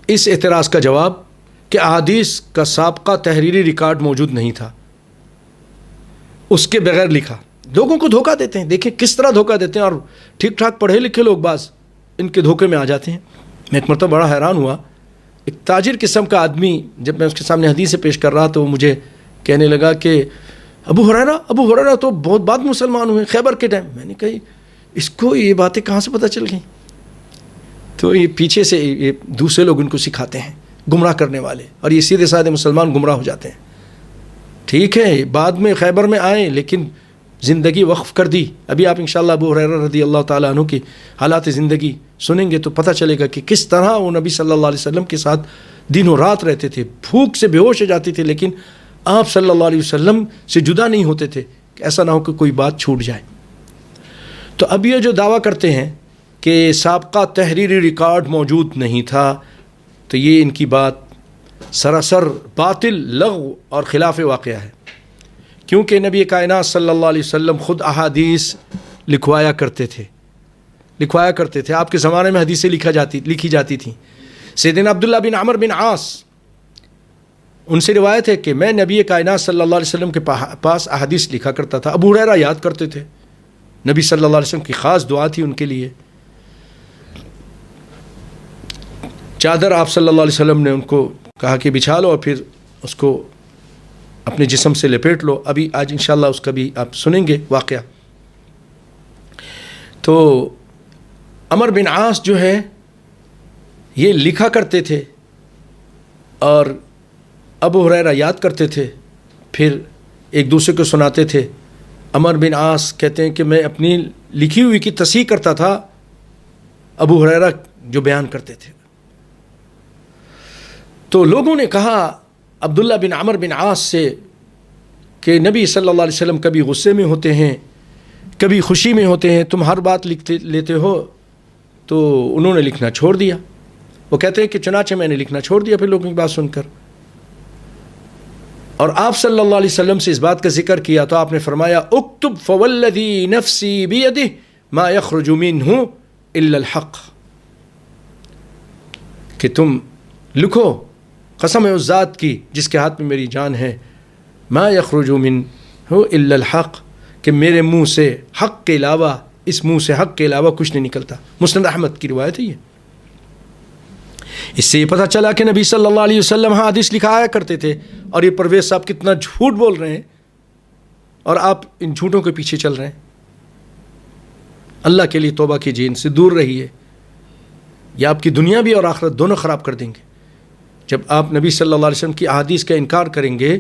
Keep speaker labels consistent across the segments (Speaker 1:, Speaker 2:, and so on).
Speaker 1: اس اعتراض کا جواب کہ احادیث کا سابقہ تحریری ریکارڈ موجود نہیں تھا، اس کے بغیر لکھا۔ لوگوں کو دھوکہ دیتے ہیں، دیکھیں کس طرح دھوکہ دیتے ہیں، اور ٹھیک ٹھاک پڑھے لکھے لوگ بعض ان کے دھوکے میں آ جاتے ہیں۔ میں ایک مرتبہ بڑا حیران ہوا، ایک تاجر قسم کا آدمی جب میں اس کے سامنے حدیث پیش کر رہا تو وہ مجھے کہنے لگا کہ ابو ہریرہ تو بہت بعد مسلمان ہوئے خیبر کے ٹائم۔ میں نے کہا اس کو یہ باتیں کہاں سے پتہ چل گئیں؟ تو یہ پیچھے سے یہ دوسرے لوگ ان کو سکھاتے ہیں، گمراہ کرنے والے، اور یہ سیدھے سادھے مسلمان گمراہ ہو جاتے ہیں۔ ٹھیک ہے بعد میں خیبر میں آئے لیکن زندگی وقف کر دی۔ ابھی آپ انشاءاللہ ابو ہریرہ رضی اللہ تعالیٰ عنہ کی حالات زندگی سنیں گے تو پتہ چلے گا کہ کس طرح وہ نبی صلی اللہ علیہ وسلم کے ساتھ دن و رات رہتے تھے، بھوک سے بے ہوش ہو جاتے تھے لیکن آپ صلی اللہ علیہ وسلم سے جدا نہیں ہوتے تھے کہ ایسا نہ ہو کہ کوئی بات چھوٹ جائے۔ تو اب یہ جو دعویٰ کرتے ہیں کہ سابقہ تحریری ریکارڈ موجود نہیں تھا، تو یہ ان کی بات سراسر باطل، لغو اور خلاف واقعہ ہے، کیونکہ نبی کائنات صلی اللہ علیہ وسلم خود احادیث لکھوایا کرتے تھے۔ آپ کے زمانے میں حدیثیں لکھی جاتی تھیں۔ سیدنا عبداللہ بن عمر بن عاص، ان سے روایت ہے کہ میں نبی کائنات صلی اللہ علیہ وسلم کے پاس احادیث لکھا کرتا تھا۔ ابو ہریرہ یاد کرتے تھے، نبی صلی اللہ علیہ وسلم کی خاص دعا تھی ان کے لیے۔ چادر آپ صلی اللہ علیہ وسلم نے ان کو کہا کہ بچھا لو اور پھر اس کو اپنے جسم سے لپیٹ لو۔ ابھی آج انشاءاللہ اس کا بھی آپ سنیں گے واقعہ۔ تو عمر بن عاص جو ہے یہ لکھا کرتے تھے اور ابو ہریرہ یاد کرتے تھے، پھر ایک دوسرے کو سناتے تھے۔ عمر بن عاص کہتے ہیں کہ میں اپنی لکھی ہوئی کی تصحیح کرتا تھا، ابو ہریرہ جو بیان کرتے تھے۔ تو لوگوں نے کہا عبداللہ بن عمر بن عاص سے کہ نبی صلی اللہ علیہ وسلم کبھی غصے میں ہوتے ہیں، کبھی خوشی میں ہوتے ہیں، تم ہر بات لکھ لیتے ہو۔ تو انہوں نے لکھنا چھوڑ دیا۔ وہ کہتے ہیں کہ چنانچہ میں نے لکھنا چھوڑ دیا پھر لوگوں کی بات سن کر۔ اور آپ صلی اللہ علیہ وسلم سے اس بات کا ذکر کیا تو آپ نے فرمایا اکتب فوالذی نفسی بیدہ ما یخرج منہ الا الحق، کہ تم لکھو قسم ہے اس ذات کی جس کے ہاتھ میں میری جان ہے، ما یخرج منہ الا الحق، کہ میرے منہ سے حق کے علاوہ، اس منہ سے حق کے علاوہ کچھ نہیں نکلتا۔ مسند احمد کی روایت ہے یہ۔ اس سے یہ پتہ چلا کہ نبی صلی اللہ علیہ وسلم حدیث لکھایا کرتے تھے، اور یہ پرویز صاحب کتنا جھوٹ بول رہے ہیں اور آپ ان جھوٹوں کے پیچھے چل رہے ہیں۔ اللہ کے لیے توبہ کیجیے، ان سے دور رہیے، یہ آپ کی دنیا بھی اور آخرت دونوں خراب کر دیں گے۔ جب آپ نبی صلی اللہ علیہ وسلم کی احادیث کا انکار کریں گے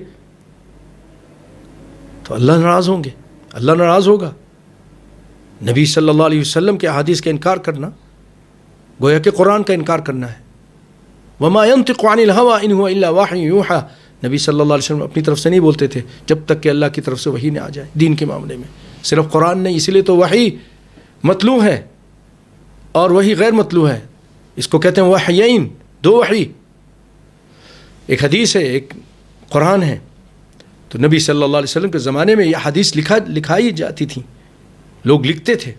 Speaker 1: تو اللہ ناراض ہوں گے، اللہ ناراض ہوگا۔ نبی صلی اللہ علیہ وسلم کے احادیث کا انکار کرنا گویا کہ قرآن کا انکار کرنا ہے۔ وما ينطق عن الهوى ان هو الا وحی یوحى، نبی صلی اللہ علیہ وسلم اپنی طرف سے نہیں بولتے تھے جب تک کہ اللہ کی طرف سے وحی نہ آ جائے دین کے معاملے میں، صرف قرآن نہیں، اس لیے تو وحی مطلوع ہے اور وحی غیر مطلوع ہے۔ اس کو کہتے ہیں وحیین، دو وحی، ایک حدیث ہے ایک قرآن ہے۔ تو نبی صلی اللہ علیہ وسلم کے زمانے میں یہ حدیث لکھائی جاتی تھی، لوگ لکھتے تھے۔